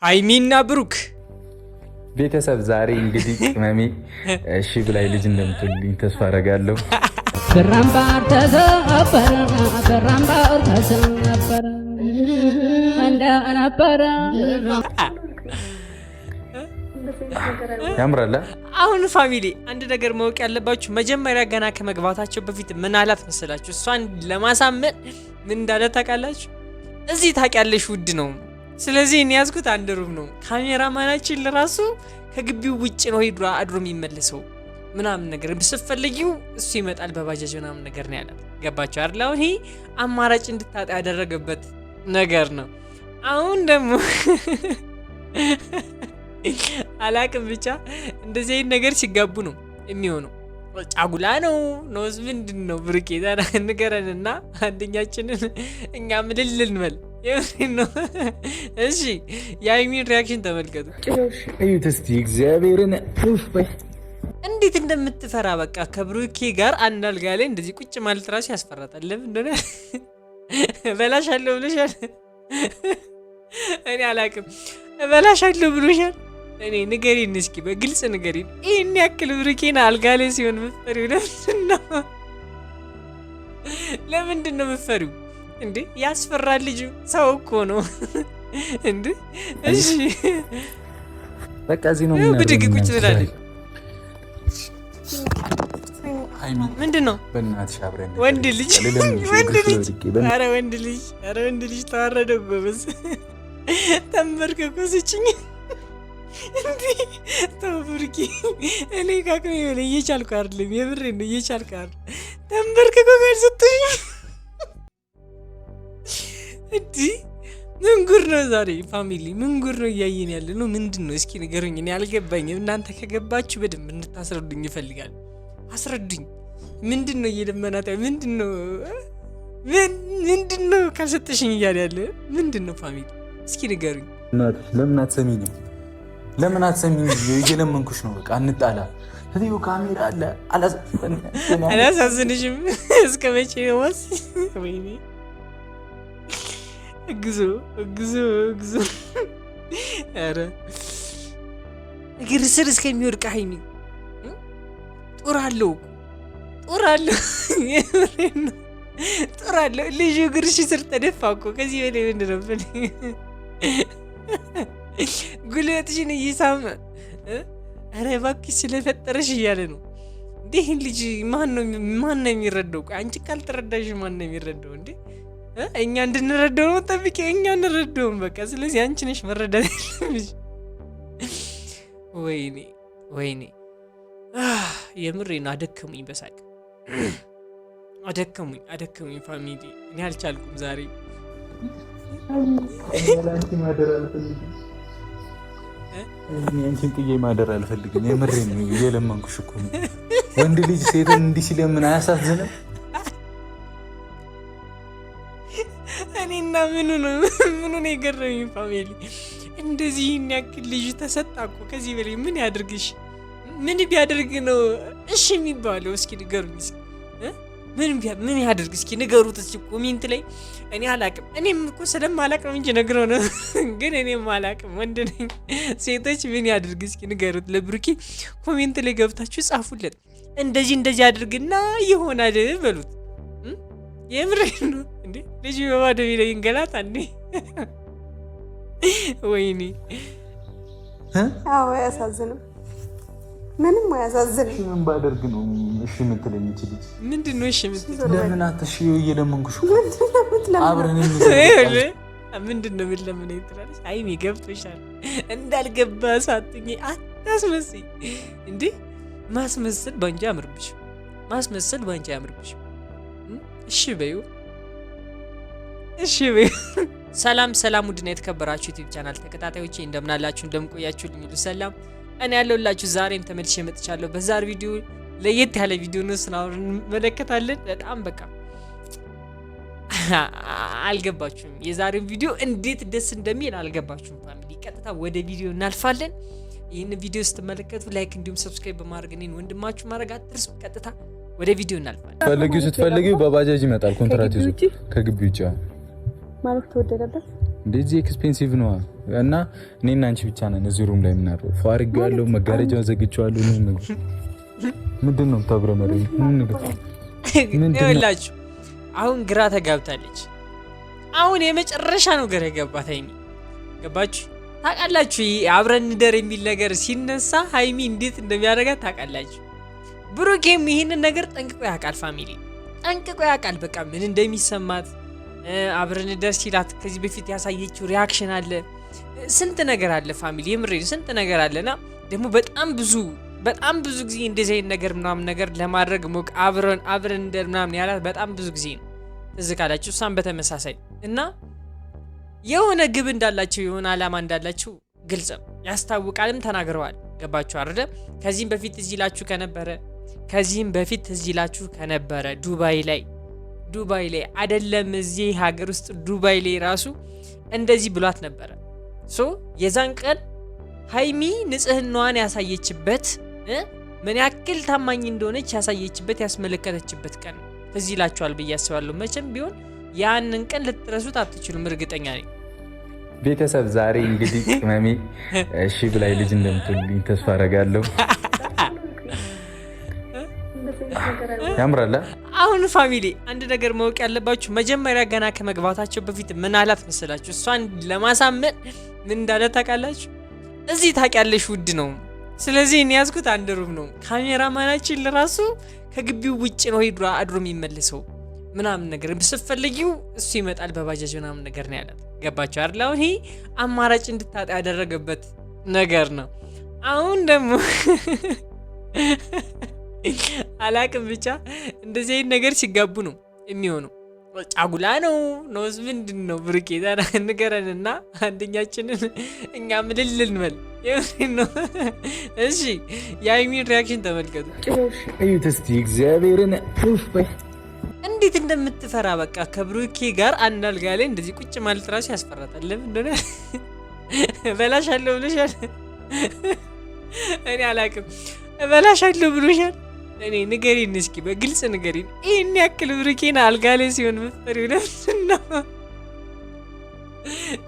ሃይሚና ብሩክ ቤተሰብ ዛሬ እንግዲህ ቅመሜ እሺ ብላይ ልጅ እንደምትልኝ ተስፋ አደርጋለሁ። በራምባር ተዘፈረ በራምባር ተዘፈረ እንደነበረ ያምራል። አሁን ፋሚሊ አንድ ነገር ማወቅ ያለባችሁ መጀመሪያ ገና ከመግባታቸው በፊት ምን አላት መሰላችሁ? እሷን ለማሳመን ምን እንዳለ ታውቃላችሁ? እዚህ ታውቂያለሽ ውድ ነው። ስለዚህ እኔ ያዝኩት አንድ ሩም ነው። ካሜራማናችን ለራሱ ከግቢው ውጭ ነው ሄዶ አድሮ የሚመለሰው ምናምን ነገር ብትፈልጊው እሱ ይመጣል በባጃጅ ምናምን ነገር ነው ያላት። ገባችሁ አይደል? አሁን ይሄ አማራጭ እንድታጣ ያደረገበት ነገር ነው። አሁን ደግሞ አላቅም ብቻ እንደዚህ አይነት ነገር ሲጋቡ ነው የሚሆነው። ጫጉላ ነው ነውስ ምንድን ነው? ብርቄ ታና ንገረንና አንደኛችንን እኛ ምልል እንበል። የምን ነው? እሺ የሃይሚን ሪያክሽን ተመልከቱ። እዩት እስቲ እግዚአብሔርን እንዴት እንደምትፈራ በቃ ከብሩኬ ጋር አንድ አልጋ ላይ እንደዚህ ቁጭ ማለት ራሱ ያስፈራታል። ለምን እንደሆነ እበላሻለሁ ብሎሻል። እኔ አላቅም እበላሻለሁ ብሎሻል። እኔ ንገሪን እስኪ በግልጽ ንገሪን። ይህን ያክል ብሩኬን አልጋ ላይ ሲሆን ምትፈሪው ለምንድን ነው ምትፈሪው እንዴ? ያስፈራል። ልጁ ሰው እኮ ነው እንዴ። እሺ በቃ እዚህ ነው ብድግ ቁጭ ብላለች። ምንድን ነው በእናትሽ አብረን ወንድ ልጅ ኧረ ወንድ ልጅ ተዋረደ ጎበዝ። ተንበርከኩ ስጭኝ እንዴ ተው ብሩኬ። እኔ ካቅሜ በላይ እየቻልኩ አይደለም፣ የምሬን ነው እየቻልኩ አይደለም። ተንበርከኩ ጋር ስትኝ እንዴ ምን ጉር ነው ዛሬ ፋሚሊ? ምን ጉር ነው እያየን ያለ ነው? ምንድን ነው እስኪ ንገሩኝ። እኔ አልገባኝም። እናንተ ከገባችሁ በደንብ እንድታስረዱኝ ይፈልጋል። አስረዱኝ። ምንድን ነው እየለመናት? ምንድን ነው ካልሰጠሽኝ እያለ ያለ ምንድን ነው ፋሚሊ? እስኪ ንገሩኝ። ለምን አትሰሚኝም? ለምን አትሰሚኝ? እየለመንኩሽ ነው። በቃ እንጣላ። እዚሁ ካሜራ አለ። አላሳዝንሽም? እስከ መቼ ነው ዋስ? ወይኔ እግዞ። ኧረ እግር ስር እስከሚወድቅ ሃይሚ ጡር አለው። ልጁ እግርሽ ስር ተደፋ እኮ። ከዚህ በላይ ምንድን ነው? ጉልበትሽን እየሳመ ኧረ እባክሽ ስለፈጠረሽ እያለ ነው። እንዲህ ልጅ ማን ነው የሚረዳው? አንቺ ካልተረዳሽ ማን ነው የሚረዳው እንዴ? እኛ እንድንረዳው ነው ጠብቂ። እኛ እንረዳውም በቃ። ስለዚህ አንቺ ነሽ መረዳት ያለብሽ። ወይኔ የምሬ ነው። አደከሙኝ በሳቅ አደከሙኝ ፋሚሊ። እኔ አልቻልኩም ዛሬ። አንቺን ጥዬ ማደር አልፈልግም። የምሬ ነው። እየለመንኩሽ እኮ ነው። ወንድ ልጅ ሴትን እንዲህ ሲለምን አያሳዝንም? እኔና ምኑ ነው የገረመኝ ፋሚሊ? እንደዚህ ይህን ያክል ልጁ ተሰጣ እኮ። ከዚህ በላይ ምን ያድርግሽ? ምን ቢያደርግ ነው እሺ የሚባለው? እስኪ ንገሩኝ። እስኪ ምን ያድርግ? እስኪ ንገሩት እስኪ ኮሜንት ላይ። እኔ አላቅም። እኔም እኮ ስለማላቅም እንጂ ነግረው ነው። ግን እኔም አላቅም፣ ወንድ ነኝ። ሴቶች ምን ያድርግ? እስኪ ንገሩት። ለብሩኬ ኮሜንት ላይ ገብታችሁ ጻፉለት። እንደዚህ አድርግና ይሆናል በሉት። የምሬ ነው እንዴ። ልጅ በባዶ ሜዳ ይንገላታ እንዴ? ወይኔ አዎ አያሳዝንም? ምንም አያሳዝንም። ምን ባደርግ ነው እሺ የምትለኝ? ልጅ ምንድን ነው እሺ የምትለኝ? ለምን አትሽ? እየለመንኩሽ አብረን ምንድን ነው የምትለምነኝ ትላለች። ሃይሚ ገብቶሻል። እንዳልገባ ሳትኝ አታስመስይ እንዴ። ማስመሰል ባንቺ አያምርብሽ። እሺ በይው። ሰላም ውድና የተከበራችሁ ዩቲዩብ ቻናል ተከታታዮቼ እንደምናላችሁ እንደምቆያችሁልኝ ሁሉ ሰላም እኔ ያለሁላችሁ ዛሬም ተመልሼ መጥቻለሁ። በዛሬ ቪዲዮ ለየት ያለ ቪዲዮ ነው ስናወራ እንመለከታለን። በጣም በቃ አልገባችሁም? የዛሬው ቪዲዮ እንዴት ደስ እንደሚል አልገባችሁም? ፋሚሊ ቀጥታ ወደ ቪዲዮ እናልፋለን። ይህን ቪዲዮ ስትመለከቱ ላይክ እንዲሁም ሰብስክራይብ በማድረግ እኔን ወንድማችሁ ማድረግ አትርሱ። ቀጥታ ወደ ቪዲዮ እናልፋለን። ስትፈልጊው በባጃጅ ይመጣል ኮንትራት ይዞ ከግቢ ውጭ ማለት ተወደደበት እንደዚህ ኤክስፔንሲቭ ነው እና እኔና አንቺ ብቻ ነን እዚህ ሩም ላይ የምናድረው። ፏርጌዋለሁ፣ መጋረጃውን ዘግቼዋለሁ። ምንድን ነው ታብረመረኝ? ይኸውላችሁ አሁን ግራ ተጋብታለች። አሁን የመጨረሻ ነው ግራ የገባት ሀይሚ። ገባችሁ? ታውቃላችሁ አብረን እንደር የሚል ነገር ሲነሳ ሀይሚ እንዴት እንደሚያደርጋት ታውቃላችሁ። ብሩኬም ይህንን ነገር ጠንቅቆ ያውቃል። ፋሚሊ ጠንቅቆ ያውቃል በቃ ምን እንደሚሰማት። አብረን እንደር ሲላት ከዚህ በፊት ያሳየችው ሪያክሽን አለ፣ ስንት ነገር አለ ፋሚሊ፣ የምሬ ስንት ነገር አለና ደግሞ በጣም ብዙ ጊዜ እንደዚህ አይነት ነገር ምናምን ነገር ለማድረግ ሞቅ አብረን እንደር ምናምን ያላት በጣም ብዙ ጊዜ ነው። ትዝ ካላችሁ እሷም በተመሳሳይ እና የሆነ ግብ እንዳላችሁ የሆነ ዓላማ እንዳላችሁ ግልጽ ያስታውቃልም ተናግረዋል። ገባችሁ አይደል? ከዚህም በፊት እዚህ ላችሁ ከነበረ ዱባይ ላይ አይደለም እዚህ ሀገር ውስጥ ዱባይ ላይ ራሱ እንደዚህ ብሏት ነበረ። የዛን ቀን ሀይሚ ንጽህናዋን ያሳየችበት ምን ያክል ታማኝ እንደሆነች ያሳየችበት ያስመለከተችበት ቀን እዚህ ላችኋል ብዬ አስባለሁ። መቼም ቢሆን ያንን ቀን ልትረሱት አትችሉም፣ እርግጠኛ ነኝ። ቤተሰብ ዛሬ እንግዲህ ቅመሜ እሺ ብላይ ልጅ እንደምትወልኝ ተስፋ አደርጋለሁ። ያምራል። አሁን ፋሚሊ አንድ ነገር ማወቅ ያለባችሁ መጀመሪያ ገና ከመግባታቸው በፊት ምን አላት መሰላችሁ? እሷን ለማሳመን ምን እንዳለ ታውቃላችሁ? እዚህ ታውቂያለሽ ውድ ነው፣ ስለዚህ እኔ ያዝኩት አንድ ሩም ነው፣ ካሜራማናችን ለራሱ ከግቢው ውጭ ነው ሄዶ አድሮ የሚመልሰው ምናምን ነገር ስትፈልጊው እሱ ይመጣል በባጃጅ ምናምን ነገር ነው ያላት። ገባችሁ አይደል? አሁን ይሄ አማራጭ እንድታጣ ያደረገበት ነገር ነው። አሁን ደግሞ አላቅም ብቻ እንደዚህ አይነት ነገር ሲጋቡ ነው የሚሆነው። ጫጉላ ነው ነውስ ምንድን ነው? ብሩኬ ንገረንና አንደኛችንን እኛ ምልል እንበል። የምሬን ነው። እሺ የሀይሚን ሪያክሽን ተመልከቱ። እዩት እስቲ እግዚአብሔርን እንዴት እንደምትፈራ በቃ ከብሩኬ ጋር አንድ አልጋ ላይ እንደዚህ ቁጭ ማለት ራሱ ያስፈራታል። ለምን እንደሆነ እበላሻለሁ ብሎሻል። እኔ አላቅም እበላሻለሁ ብሎሻል። እኔ ንገሪን እስኪ በግልጽ ንገሪን። ይህን ያክል ብሩኬን አልጋ ላይ ሲሆን ምትፈሪው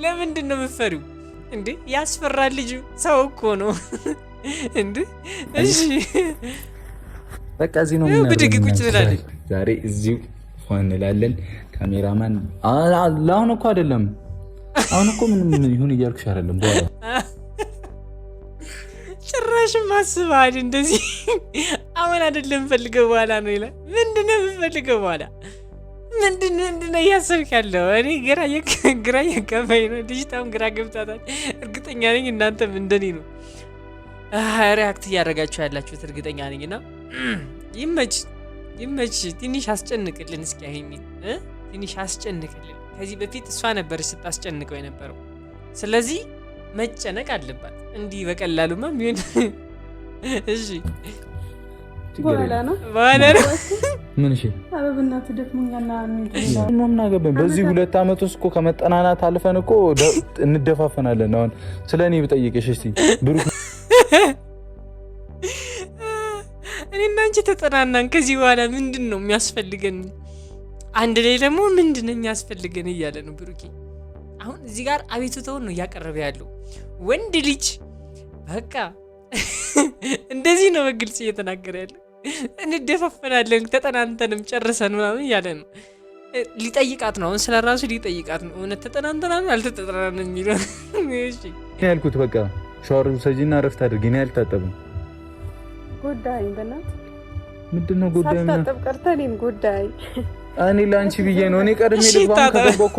ለምንድን ነው ምትፈሪው እንዴ? ያስፈራል። ልጁ ሰው እኮ ነው እንዴ። እሺ በቃ እዚህ ነው ብድግ ቁጭ ብላለች። ዛሬ እዚሁ ሆን እንላለን። ካሜራማን ለአሁን እኮ አይደለም፣ አሁን እኮ ምንም ይሁን እያልኩሽ አይደለም። በኋላ ጭራሽ ማስባል እንደዚህ አሁን አይደለም ፈልገው በኋላ ነው ይላል። ምንድነው የምፈልገው በኋላ? ምንድነው እያሰብክ ያለው? እኔ ግራ እየገባኝ ነው። ልጅቷም ግራ ገብታታል። እርግጠኛ ነኝ እናንተም እንደኔ ነው ሪያክት እያደረጋችሁ ያላችሁት እርግጠኛ ነኝ። እና ይመች ትንሽ አስጨንቅልን እስኪ ሀይሚን ትንሽ አስጨንቅልን። ከዚህ በፊት እሷ ነበረች ስታስጨንቀው የነበረው። ስለዚህ መጨነቅ አለባት። እንዲህ በቀላሉማ ቢሆን እሺ በኋላ ነው ምን እሺ አበብናት ደክሞኛልና ምን አገባኝ። በዚህ 2 ዓመት ውስጥ እኮ ከመጠናናት አልፈን እኮ እንደፋፈናለን። አሁን ስለኔ ብጠይቅሽ እስቲ ብሩክ እኔና አንቺ ተጠናናን። ከዚህ በኋላ ምንድን ነው የሚያስፈልገን? አንድ ላይ ደግሞ ምንድን ነው የሚያስፈልገን እያለ ነው ብሩኬ። አሁን እዚህ ጋር አቤቱታውን ነው እያቀረበ ያለው። ወንድ ልጅ በቃ እንደዚህ ነው በግልጽ እየተናገረ ያለው። እንደፋፈናለን ተጠናንተንም ጨርሰን ምናምን እያለ ነው። ሊጠይቃት ነው አሁን ስለራሱ ሊጠይቃት ነው። እውነት ተጠናንተናል አልተጠናንም የሚለው እሺ ያልኩት በቃ ሻወር ሰጂና ረፍት አድርጊ። እኔ አልታጠብም። ጉዳይ በእናት ምንድነው ጉዳይ? ሳታጠብ ቀርተህ እኔም ጉዳይ እኔ ላንቺ ብዬ ነው። እኔ ቀድሜ ልባም ከገባኩ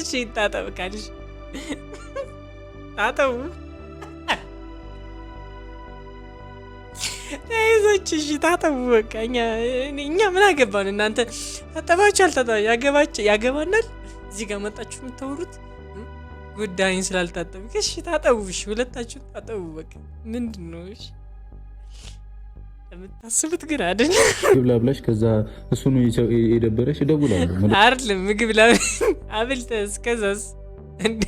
እሺ ታጠብ ካልሽ ታጠቡ። እሺ ታጠቡ በቃ። እኛ ምን አገባን? እናንተ ታጠባችሁ አልታጠባችሁ ያገባናል። እዚህ ጋር መጣችሁ የምታወሩት ጉዳይን ስላልታጠብክ። እሺ ታጠቡ። እሺ ሁለታችሁ ታጠቡ በቃ። ምንድነው እሺ የምታስቡት ግን አይደል? ምግብ ላብላሽ ከዛ እሱ ነው የደበረሽ እደውላለሁ አይደል? ምግብ አብልተስ ከዛስ እንዴ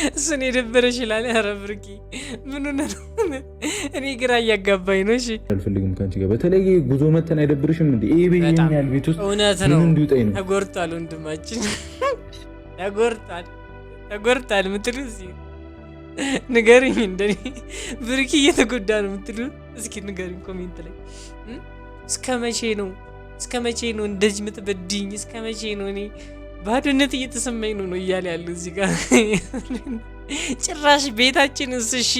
እሱን የደበረሽ ይላል። ኧረ ብሩኬ ምን ሆነ ነው? እኔ ግራ እያጋባኝ ነው። እሺ አልፈልግም ካንቺ ጋር በተለይ ጉዞ መተን አይደብርሽም እንዴ? ይሄ በየኛል ቤት ውስጥ እውነት ነው ተጎርቷል። ወንድማችን ተጎርቷል ምትሉ እዚህ ንገሩኝ። እንደኔ ብሩኬ እየተጎዳ ነው የምትሉ እስኪ ንገሩኝ ኮሜንት ላይ። እስከ መቼ ነው እንደዚህ የምትበድኝ? እስከ መቼ ነው እኔ ባዶነት እየተሰማኝ ነው እያለ ያለው እዚህ ጋር ጭራሽ ቤታችን እሺ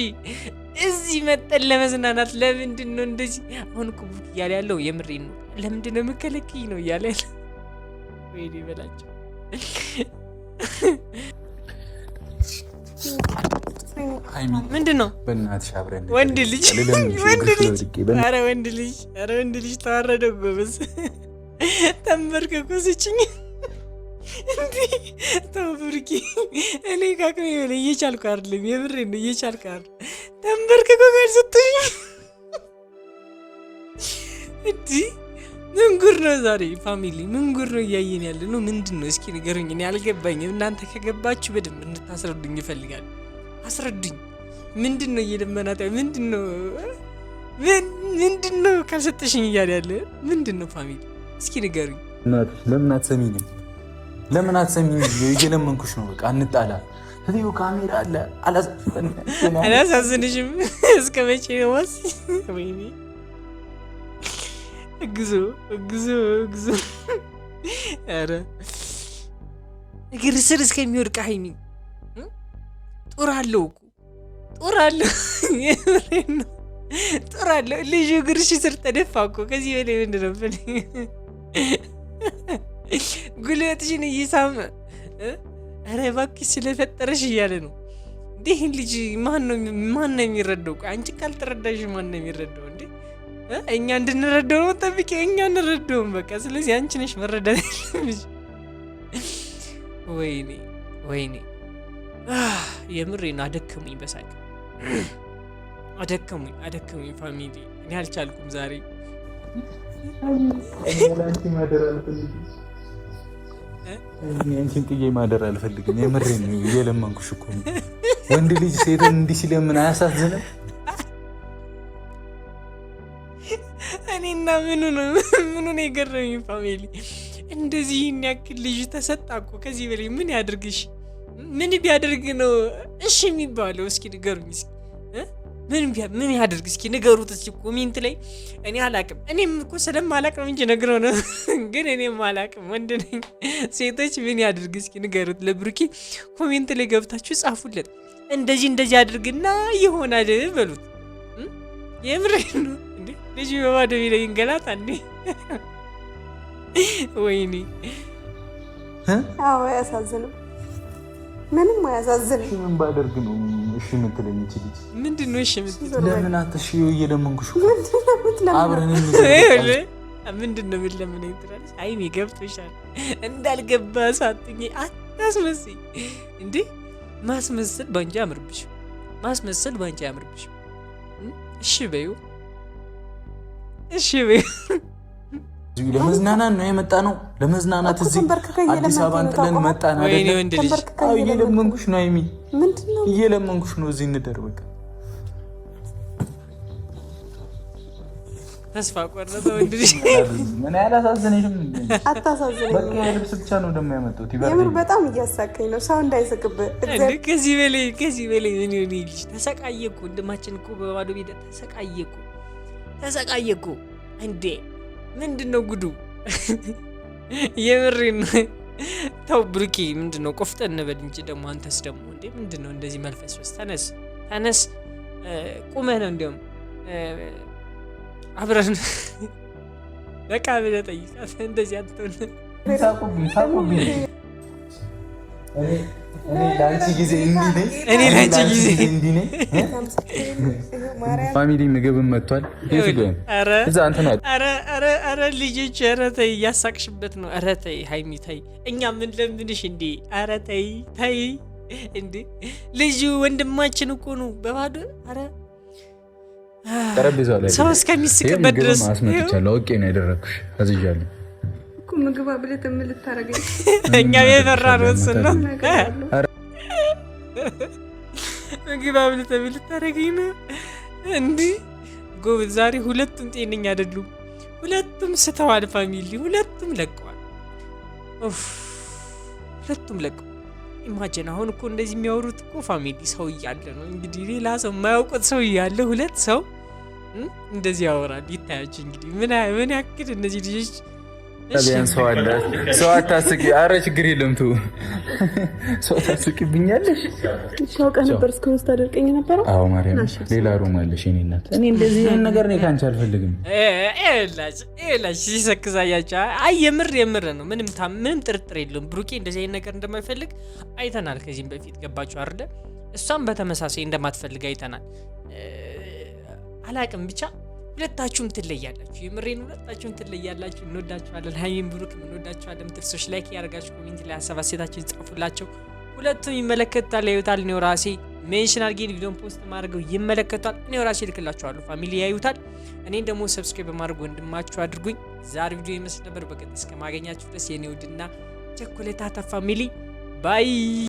እዚህ መጠን ለመዝናናት ለምንድን ነው እንደዚህ? አሁን እኮ ብሩክ እያለ ያለው የምሬን ነው። ለምንድን ነው የምከለክኝ ነው እያለ ያለ። ወይኔ በላቸው። ምንድን ነው በእናትሽ አብረን ወንድ ልጅ ወንድ ልጅ ተዋረደ ጎበዝ። ተንበርከኩ ስጭኝ እንዴ ተው ብሩኬ፣ እኔ ካቅሜ በላይ እየቻልኩ አይደለም። የምሬን ነው እየቻልኩ አይደለም። ተንበርከኩ ጋር ስትኝ እንዴ ምን ጉር ነው ዛሬ ፋሚሊ? ምን ጉር ነው እያየን ያለ ነው? ምንድን ነው እስኪ ንገሩኝ። እኔ አልገባኝም። እናንተ ከገባችሁ በደንብ እንድታስረዱኝ ይፈልጋል። አስረዱኝ። ምንድን ነው እየለመናት? ምንድን ነው ካልሰጠሽኝ እያለ ያለ ምንድን ነው ፋሚሊ? እስኪ ንገሩኝ። ለምን አትሰሚኝ? እየለመንኩሽ ነው። በቃ እንጣላ። እዚሁ ካሜራ አለ። አላሳዝንሽም? እስከ መቼ ነው ዋስ? ወይኔ እግዞ። ኧረ እግር ስር እስከሚወድቅ ሀይሚ ጦር አለው እኮ ጦር አለው። የምሬን ነው ጦር አለው። ልጁ እግርሽ ስር ተደፋ እኮ። ከዚህ በላይ ምንድን ነው? ጉልበትሽን እየሳመ ኧረ እባክሽ ስለፈጠረሽ እያለ ነው። ይህን ልጅ ማን ነው የሚረዳው? አንቺ ካልተረዳሽ ማን ነው የሚረዳው? እንዴ እኛ እንድንረዳው ነው ጠብቂ። እኛ እንረዳውም በቃ። ስለዚህ አንቺ ነሽ መረዳት ያለብሽ። ወይኔ የምሬን አደከሙኝ። በሳቅ አደከሙኝ ፋሚሊ። እኔ አልቻልኩም ዛሬ። አንቺን ጥዬ ማደር አልፈልግም። የምሬን ነው እየለመንኩሽ እኮ ነው። ወንድ ልጅ ሴትን እንዲህ ሲለምን አያሳዝንም? እኔና ምኑ ነው የገረመኝ ፋሚሊ? እንደዚህ ይህን ያክል ልጁ ተሰጣ እኮ። ከዚህ በላይ ምን ያድርግሽ? ምን ቢያደርግ ነው እሺ የሚባለው? እስኪ ንገሩኝ። እስኪ ምን ያድርግ? እስኪ ንገሩት እስኪ ኮሜንት ላይ። እኔ አላቅም። እኔም እኮ ስለማላቅም እንጂ ነግረው ነው። ግን እኔም አላቅም፣ ወንድ ነኝ። ሴቶች ምን ያድርግ? እስኪ ንገሩት። ለብሩኬ ኮሜንት ላይ ገብታችሁ ጻፉለት። እንደዚህ አድርግና ይሆናል በሉት። የምሬን ነው እንዴ ልጅ በባዶ ሜዳ ይንገላታ እንዴ? ወይኔ አዎ አያሳዝንም? ምንም አያሳዝንም። ምን ባደርግ ነው እሺ የምትለኝ? እቺ ልጅ ምንድን ነው እሺ የምትለኝ? ለምን አትሽ? እየለመንኩሽ አብረን ምንድን ነው የምትለምነኝ ትላለች። አይኔ ገብቶሻል። እንዳልገባ ሳትኝ አታስመስይ እንዴ። ማስመሰል ባንቺ አያምርብሽም። እሺ በይው። ለመዝናናት ነው የመጣ ነው። ለመዝናናት እዚህ አዲስ አበባን ጥለን መጣን አይደል? ወይኔ ወንድ ልጅ እየለመንኩሽ ነው አይሚ፣ ምንድነው እየለመንኩሽ ነው። እዚህ እንደር በቃ። ተስፋ ቆረጠ ወንድ ልጅ። ምን ያላሳዝነሽም? አታሳዝነኝ። በቃ ልብስ ብቻ ነው ደግሞ ያመጣሁት። የምር በጣም እያሳከኝ ነው። ሰው እንዳይስቅብህ። ከዚህ በላይ ምን ይሆን? ልጅ ተሰቃየ እኮ ወንድማችን እኮ በባዶ ቤት ተሰቃየ እኮ እንዴ! ምንድን ነው ጉዱ? የምሬን ተው ብሩኬ፣ ምንድን ነው ቆፍጠን በል እንጂ ደግሞ አንተስ ደግሞ እንዴ ምንድን ነው እንደዚህ መልፈስፈስ? ተነስ ቁመህ ነው እንዲያውም አብረን በቃ ብለህ ጠይቃት። እንደዚህ አትሆን። ሳቁብኝ። እኔ ለአንቺ ጊዜ እንዲህ ነኝ። ፋሚሊ ምግብም መጥቷል። ኧረ ልጆች፣ ኧረ ተይ፣ እያሳቅሽበት ነው። ኧረ ተይ ሀይሚ ተይ፣ እኛ ምን ለምንሽ እንዴ? ኧረ ተይ እንዴ! ልጁ ወንድማችን እኮ ነው በባዶ። ኧረ ጠረጴዛው ላይ ሰው እስከሚስቅበት ድረስ አስመጥቻለሁ። አውቄ ነው ያደረግኩሽ። አዝዣለሁ እኮ ምግብ አብለህ ምን ልታረገኝ? እኛ የፈራ ነው እሱን ነው። ምግብ አብለህ ምን ልታረገኝ ነው? እንዲህ ጎበዝ። ዛሬ ሁለቱም ጤነኛ አይደሉም። ሁለቱም ስተዋል። ፋሚሊ ሁለቱም ለቀዋል። ኢማጂን አሁን እኮ እንደዚህ የሚያወሩት እኮ ፋሚሊ ሰው እያለ ነው እንግዲህ ሌላ ሰው የማያውቁት ሰው እያለ ሁለት ሰው እንደዚህ ያወራል። ይታያችሁ እንግዲህ ምን ያክል እነዚህ ልጆች ቢያንስ ሰው አለ። ሰው አታስቂ። ኧረ ችግር የለም ተው። ሰው ታስቂብኛለሽ። ሰው ቀን ነበር እስካሁን ስታደርቀኝ ነበረው። አዎ ማርያም፣ ሌላ ሩም አለሽ የኔ እናት። እኔ እንደዚህ አይነት ነገር ነው ካንቺ አልፈልግም። ኤላች ሲሰክሳያቸው አይ የምር ነው። ምንም ጥርጥር የለውም ብሩኬ እንደዚህ አይነት ነገር እንደማይፈልግ አይተናል ከዚህም በፊት ገባችሁ አይደል? እሷም በተመሳሳይ እንደማትፈልግ አይተናል። አላቅም ብቻ ሁለታችሁም ትለያላችሁ። የምሬን ሁለታችሁም ትለያላችሁ። እንወዳችኋለን። ሀይሚን ብሩክ እንወዳችኋለን። ትርሶች ላይክ ያደርጋችሁ ኮሜንት ላይ ሀሳብ አስተያየታችሁን ጻፉላቸው። ሁለቱም ይመለከታል ያዩታል። እኔው ራሴ ሜንሽን አድርጌ ቪዲዮን ፖስት ማድረገው ይመለከታል። እኔው ራሴ ልክላችኋለሁ። ፋሚሊ ያዩታል። እኔን ደግሞ ሰብስክራይብ በማድረግ ወንድማችሁ አድርጉኝ። ዛሬ ቪዲዮ ይመስል ነበር። በቀጣይ እስከማገኛችሁ ድረስ የኔ ውድና ቸኮሌታታ ፋሚሊ ባይ